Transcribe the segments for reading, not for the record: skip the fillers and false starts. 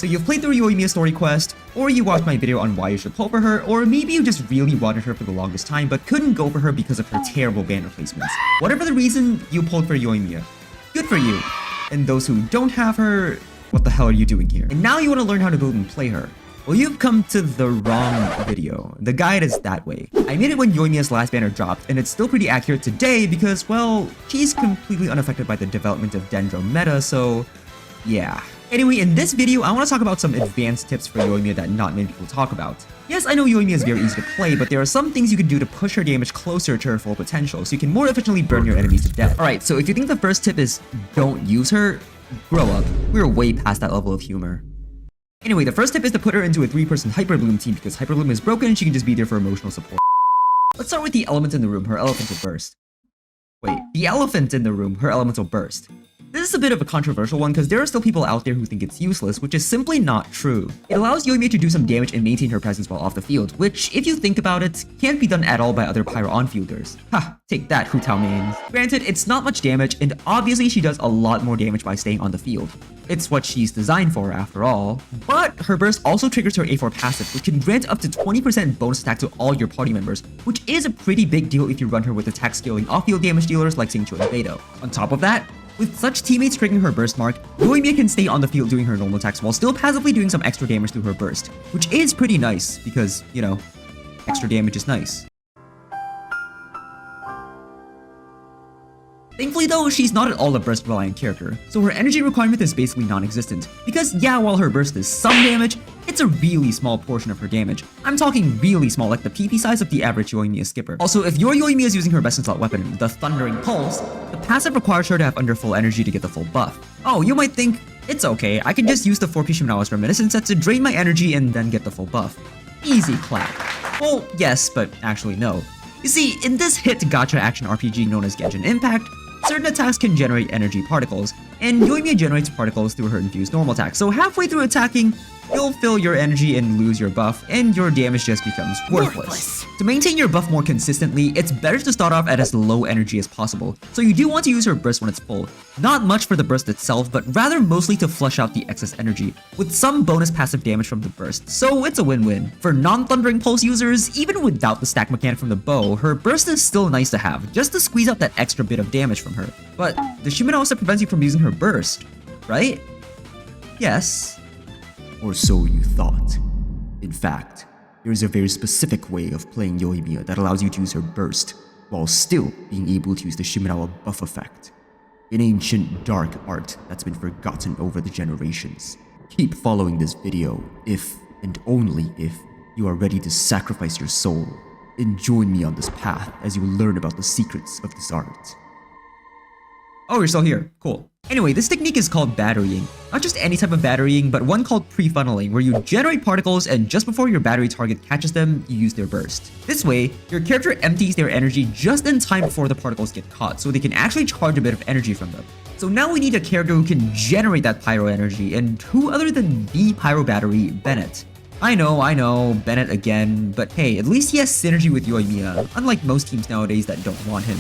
So you've played through Yoimiya's story quest, or you watched my video on why you should pull for her, or maybe you just really wanted her for the longest time but couldn't go for her because of her terrible band replacements. Whatever the reason, you pulled for Yoimiya. Good for you. And those who don't have her, what the hell are you doing here? And now you want to learn how to build and play her. Well, you've come to the wrong video. The guide is that way. I made it when Yoimiya's last banner dropped, and it's still pretty accurate today because, well, she's completely unaffected by the development of Dendro meta, so yeah. Anyway, in this video, I want to talk about some advanced tips for Yoimiya that not many people talk about. Yes, I know Yoimiya is very easy to play, but there are some things you can do to push her damage closer to her full potential, so you can more efficiently burn your enemies to death. Alright, so if you think the first tip is don't use her, grow up. We're way past that level of humor. Anyway, the first tip is to put her into a 3-person Hyper Bloom team because Hyper Bloom is broken, she can just be there for emotional support. Let's start with the element in the room, her elemental burst. Wait, the elephant in the room, her elemental burst. This is a bit of a controversial one because there are still people out there who think it's useless, which is simply not true. It allows Yoimiya to do some damage and maintain her presence while off the field, which, if you think about it, can't be done at all by other Pyro on-fielders. Ha, take that, Hu Tao mains. Granted, it's not much damage, and obviously she does a lot more damage by staying on the field. It's what she's designed for, after all. But her burst also triggers her A4 passive, which can grant up to 20% bonus attack to all your party members, which is a pretty big deal if you run her with attack scaling off-field damage dealers like Xingqiu and Beidou. On top of that, with such teammates triggering her burst mark, Yoimiya can stay on the field doing her normal attacks while still passively doing some extra damage through her burst, which is pretty nice because, you know, extra damage is nice. Thankfully though, she's not at all a burst reliant character, so her energy requirement is basically non-existent. Because yeah, while her burst is some damage, it's a really small portion of her damage. I'm talking really small, like the PP size of the average Yoimiya skipper. Also, if your Yoimiya is using her best in slot weapon, the Thundering Pulse, the passive requires her to have under full energy to get the full buff. Oh, you might think, it's okay, I can just use the 4P Shimenawa's Reminiscence set to drain my energy and then get the full buff. Easy clap. Well, yes, but actually no. You see, in this hit gacha action RPG known as Genshin Impact, certain attacks can generate energy particles, and Yoimiya generates particles through her infused normal attack, so halfway through attacking, you'll fill your energy and lose your buff, and your damage just becomes worthless. To maintain your buff more consistently, it's better to start off at as low energy as possible, so you do want to use her burst when it's full. Not much for the burst itself, but rather mostly to flush out the excess energy, with some bonus passive damage from the burst, so it's a win-win. For non-Thundering Pulse users, even without the stack mechanic from the bow, her burst is still nice to have, just to squeeze out that extra bit of damage from her. But the Shimenawa set prevents you from using her burst, right? Yes. Or so you thought. In fact, there is a very specific way of playing Yoimiya that allows you to use her burst, while still being able to use the Shimenawa buff effect. An ancient dark art that's been forgotten over the generations. Keep following this video if, and only if, you are ready to sacrifice your soul, and join me on this path as you learn about the secrets of this art. Oh, you're still here. Cool. Anyway, this technique is called batterying. Not just any type of batterying, but one called pre-funneling, where you generate particles and just before your battery target catches them, you use their burst. This way, your character empties their energy just in time before the particles get caught, so they can actually charge a bit of energy from them. So now we need a character who can generate that pyro energy, and who other than the pyro battery, Bennett. I know, Bennett again, but hey, at least he has synergy with Yoimiya, unlike most teams nowadays that don't want him.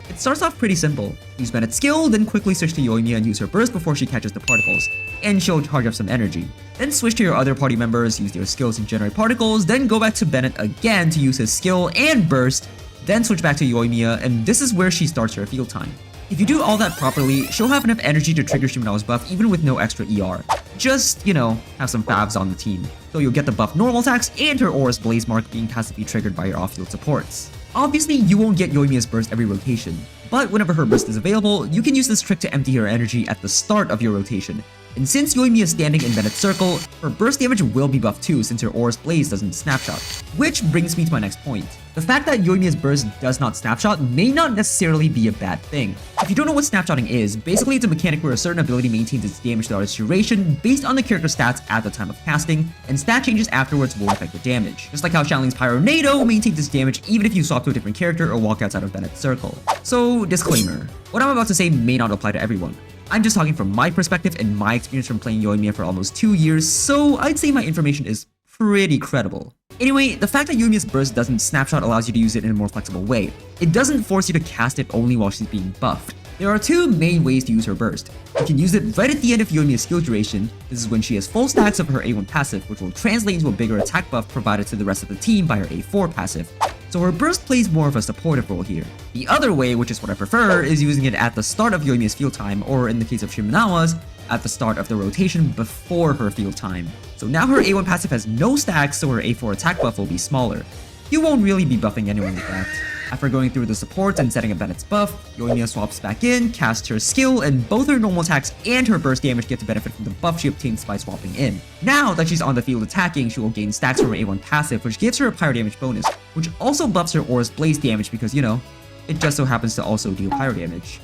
It starts off pretty simple. Use Bennett's skill, then quickly switch to Yoimiya and use her burst before she catches the particles, and she'll charge up some energy. Then switch to your other party members, use their skills and generate particles, then go back to Bennett again to use his skill and burst, then switch back to Yoimiya, and this is where she starts her field time. If you do all that properly, she'll have enough energy to trigger Shimenawa's buff even with no extra ER. Just, you know, have some favs on the team. So you'll get the buff normal attacks and her Aura's Blaze Mark being passively triggered by your off-field supports. Obviously, you won't get Yoimiya's burst every rotation, but whenever her burst is available, you can use this trick to empty her energy at the start of your rotation. And since Yoimiya is standing in Bennett's circle, her burst damage will be buffed too since her Aura's Blaze doesn't snapshot. Which brings me to my next point. The fact that Yoimiya's burst does not snapshot may not necessarily be a bad thing. If you don't know what snapshotting is, basically it's a mechanic where a certain ability maintains its damage throughout its duration based on the character's stats at the time of casting, and stat changes afterwards won't affect the damage. Just like how Shanling's Pyronado maintains its damage even if you swap to a different character or walk outside of Bennett's circle. So, disclaimer. What I'm about to say may not apply to everyone. I'm just talking from my perspective and my experience from playing Yoimiya for almost 2 years, so I'd say my information is pretty credible. Anyway, the fact that Yoimiya's burst doesn't snapshot allows you to use it in a more flexible way. It doesn't force you to cast it only while she's being buffed. There are two main ways to use her burst. You can use it right at the end of Yoimiya's skill duration. This is when she has full stacks of her A1 passive, which will translate into a bigger attack buff provided to the rest of the team by her A4 passive. So her burst plays more of a supportive role here. The other way, which is what I prefer, is using it at the start of Yoimiya's field time, or in the case of Shimenawa's, at the start of the rotation before her field time. So now her A1 passive has no stacks, so her A4 attack buff will be smaller. You won't really be buffing anyone with that. After going through the support and setting up Bennett's buff, Yoimiya swaps back in, casts her skill, and both her normal attacks and her burst damage get to benefit from the buff she obtains by swapping in. Now that she's on the field attacking, she will gain stacks from her A1 passive, which gives her a pyro damage bonus, which also buffs her aura's blaze damage because, you know, it just so happens to also deal pyro damage.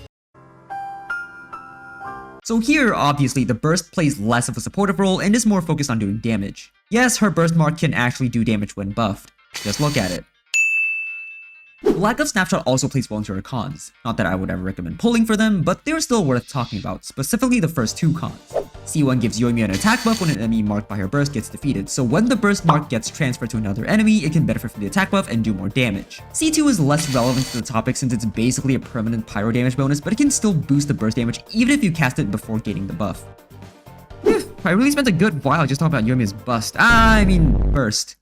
So here, obviously, the burst plays less of a supportive role and is more focused on doing damage. Yes, her burst mark can actually do damage when buffed. Just look at it. The lack of snapshot also plays well into her cons. Not that I would ever recommend pulling for them, but they're still worth talking about, specifically the first two cons. C1 gives Yoimiya an attack buff when an enemy marked by her burst gets defeated, so when the burst mark gets transferred to another enemy, it can benefit from the attack buff and do more damage. C2 is less relevant to the topic since it's basically a permanent pyro damage bonus, but it can still boost the burst damage even if you cast it before gaining the buff. I really spent a good while just talking about Yoimiya's burst.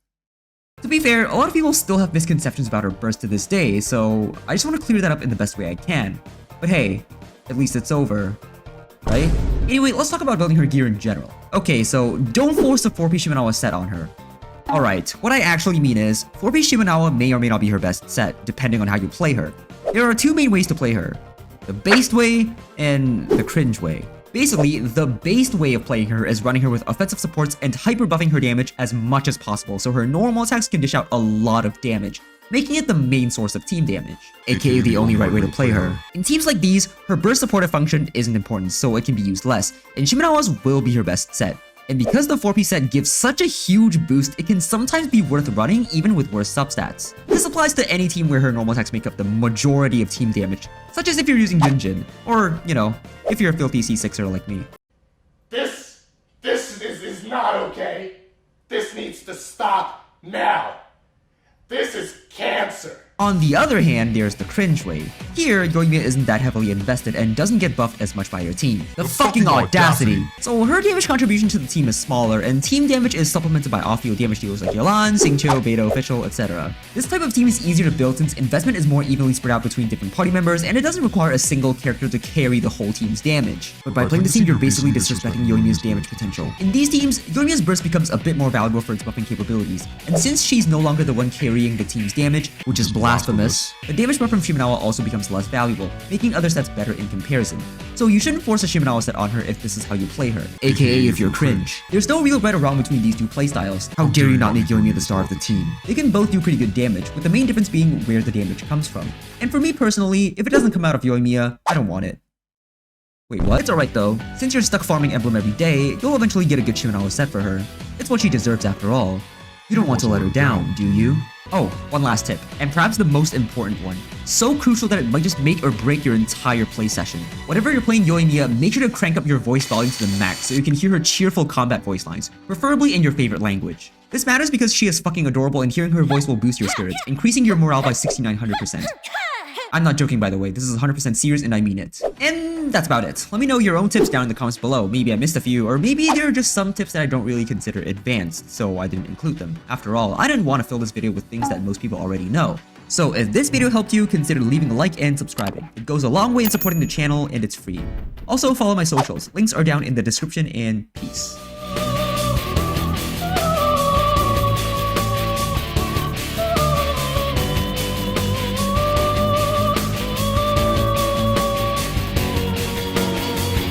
To be fair, a lot of people still have misconceptions about her burst to this day, so I just want to clear that up in the best way I can. But hey, at least it's over, right? Anyway, let's talk about building her gear in general. Okay, so don't force the 4-piece Shimenawa set on her. Alright, what I actually mean is, 4-piece Shimenawa may or may not be her best set, depending on how you play her. There are two main ways to play her: the based way and the cringe way. Basically, the based way of playing her is running her with offensive supports and hyper buffing her damage as much as possible so her normal attacks can dish out a lot of damage, making it the main source of team damage, aka the only right way to play her. In teams like these, her burst supportive function isn't important, so it can be used less, and Shimenawa's will be her best set. And because the 4-piece set gives such a huge boost, it can sometimes be worth running even with worse substats. This applies to any team where her normal attacks make up the majority of team damage, such as if you're using Yunjin, or, you know, if you're a filthy C6er like me. This is not okay. This needs to stop now. This is cancer. On the other hand, there's the cringe way. Here, Yoimiya isn't that heavily invested and doesn't get buffed as much by your team. The fucking audacity! So her damage contribution to the team is smaller, and team damage is supplemented by off-field damage dealers like Yolan, Xingqiu, Beidou, Official, etc. This type of team is easier to build since investment is more evenly spread out between different party members, and it doesn't require a single character to carry the whole team's damage. But by playing this team, you're basically disrespecting Yoimiya's damage potential. In these teams, Yoimiya's burst becomes a bit more valuable for its buffing capabilities, and since she's no longer the one carrying the team's damage, which is blasphemous, the damage buff from Shimenawa also becomes less valuable, making other sets better in comparison. So you shouldn't force a Shimenawa set on her if this is how you play her, aka if you're cringe. There's no real right or wrong between these two playstyles. How dare you not make Yoimiya the star of the team? They can both do pretty good damage, with the main difference being where the damage comes from. And for me personally, if it doesn't come out of Yoimiya, I don't want it. Wait, what? It's alright though. Since you're stuck farming Emblem every day, you'll eventually get a good Shimenawa set for her. It's what she deserves after all. You don't want to let her down, do you? Oh, one last tip, and perhaps the most important one. So crucial that it might just make or break your entire play session. Whenever you're playing Yoimiya, make sure to crank up your voice volume to the max so you can hear her cheerful combat voice lines, preferably in your favorite language. This matters because she is fucking adorable and hearing her voice will boost your spirits, increasing your morale by 6900%. I'm not joking, by the way, this is 100% serious and I mean it. And that's about it. Let me know your own tips down in the comments below. Maybe I missed a few, or maybe there are just some tips that I don't really consider advanced, so I didn't include them. After all, I didn't want to fill this video with things that most people already know. So if this video helped you, consider leaving a like and subscribing. It goes a long way in supporting the channel and it's free. Also follow my socials. Links are down in the description and peace.